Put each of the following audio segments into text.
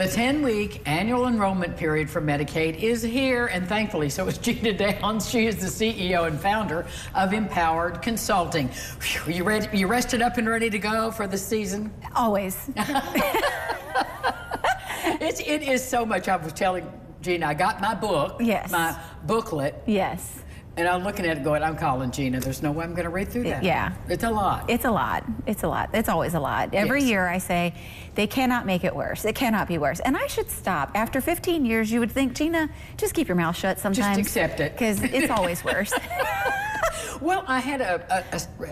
The 10-week annual enrollment period for Medicaid is here, and thankfully, so is Gina Downs. She is the CEO and founder of Empowered Consulting. Whew, you rested up and ready to go for the season? Always. It is so much. I was telling Gina, I got my book, yes, my booklet. Yes. And I'm looking at it going, I'm calling Gina. There's no way I'm going to read through that. Yeah. It's a lot. It's a lot. It's a lot. It's always a lot. Every year I say, they cannot make it worse. It cannot be worse. And I should stop. After 15 years, you would think, Gina, just keep your mouth shut sometimes. Just accept it. Because it's always worse. Well, I had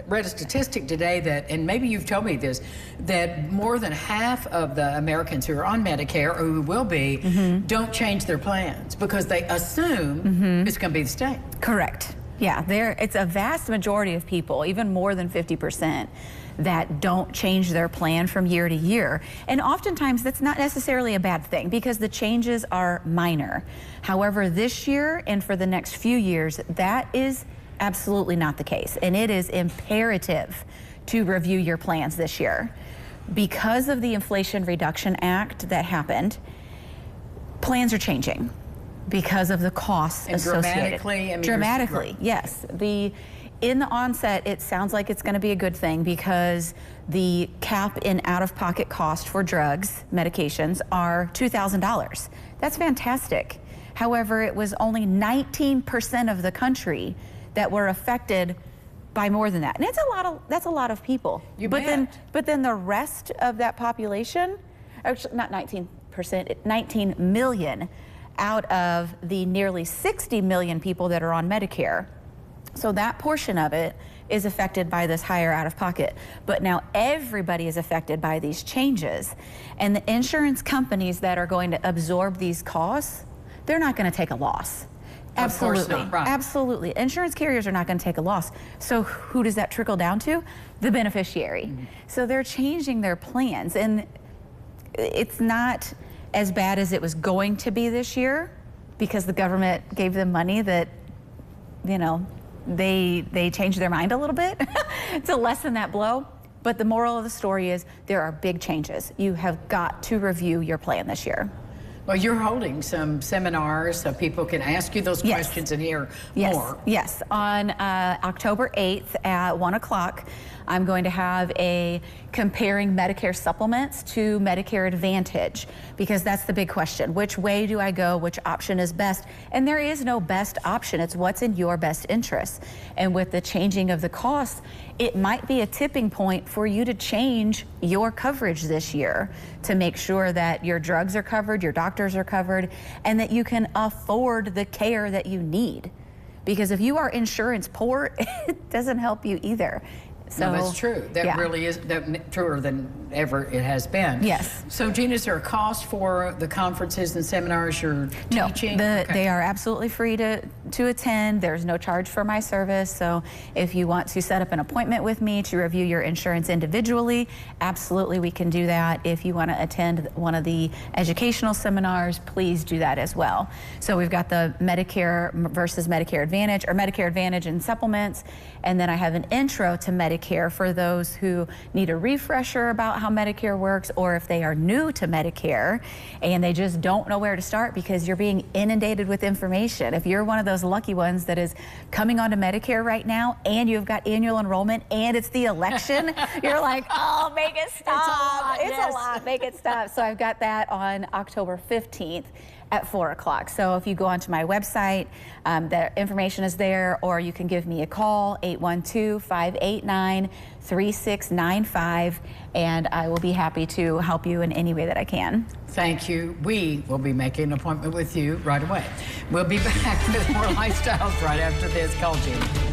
read a statistic today that, and maybe you've told me this, that more than half of the Americans who are on Medicare, or who will be, don't change their plans because they assume it's going to be the same. Correct. Yeah, it's a vast majority of people, even more than 50%, that don't change their plan from year to year. And oftentimes that's not necessarily a bad thing because the changes are minor. However, this year and for the next few years, that is absolutely not the case. And it is imperative to review your plans this year. Because of the Inflation Reduction Act that happened, plans are changing because of the costs associated. Dramatically, yes. In the onset, it sounds like it's going to be a good thing because the cap in out-of-pocket cost for drugs, medications, are $2,000. That's fantastic. However, it was only 19% of the country that were affected by more than that. And that's a lot of people. But then the rest of that population, actually not 19%, 19 million out of the nearly 60 million people that are on Medicare. So that portion of it is affected by this higher out-of-pocket. But now everybody is affected by these changes. And the insurance companies that are going to absorb these costs, they're not going to take a loss. Absolutely. Of course not, right. Absolutely. Insurance carriers are not going to take a loss. So who does that trickle down to? The beneficiary. So they're changing their plans. And it's not as bad as it was going to be this year because the government gave them money that, you know, they changed their mind a little bit to lessen that blow. But the moral of the story is there are big changes. You have got to review your plan this year. Well, you're holding some seminars so people can ask you those questions and hear more. Yes, on October 8th at 1 o'clock, I'm going to have a comparing Medicare supplements to Medicare Advantage because that's the big question. Which way do I go? Which option is best? And there is no best option. It's what's in your best interest. And with the changing of the costs, it might be a tipping point for you to change your coverage this year to make sure that your drugs are covered, your doctors are covered, and that you can afford the care that you need. Because if you are insurance poor, it doesn't help you either. So, no, that's true. That really is truer than ever it has been. Yes. So, Gina, is there a cost for the conferences and seminars you're teaching? No, they are absolutely free to attend. There's no charge for my service. So if you want to set up an appointment with me to review your insurance individually, absolutely we can do that. If you want to attend one of the educational seminars, please do that as well. So we've got the Medicare versus Medicare Advantage, or Medicare Advantage and supplements, and then I have an intro to Medicare for those who need a refresher about how Medicare works, or if they are new to Medicare and they just don't know where to start because you're being inundated with information. If you're one of those lucky ones that is coming onto Medicare right now and you've got annual enrollment and it's the election, you're like, oh, make it stop. It's a lot, make it stop. So I've got that on October 15th. At 4 o'clock. So if you go onto my website, the information is there, or you can give me a call, 812-589-3695, and I will be happy to help you in any way that I can. Thank you. We will be making an appointment with you right away. We'll be back with more lifestyles right after this. Call Gina.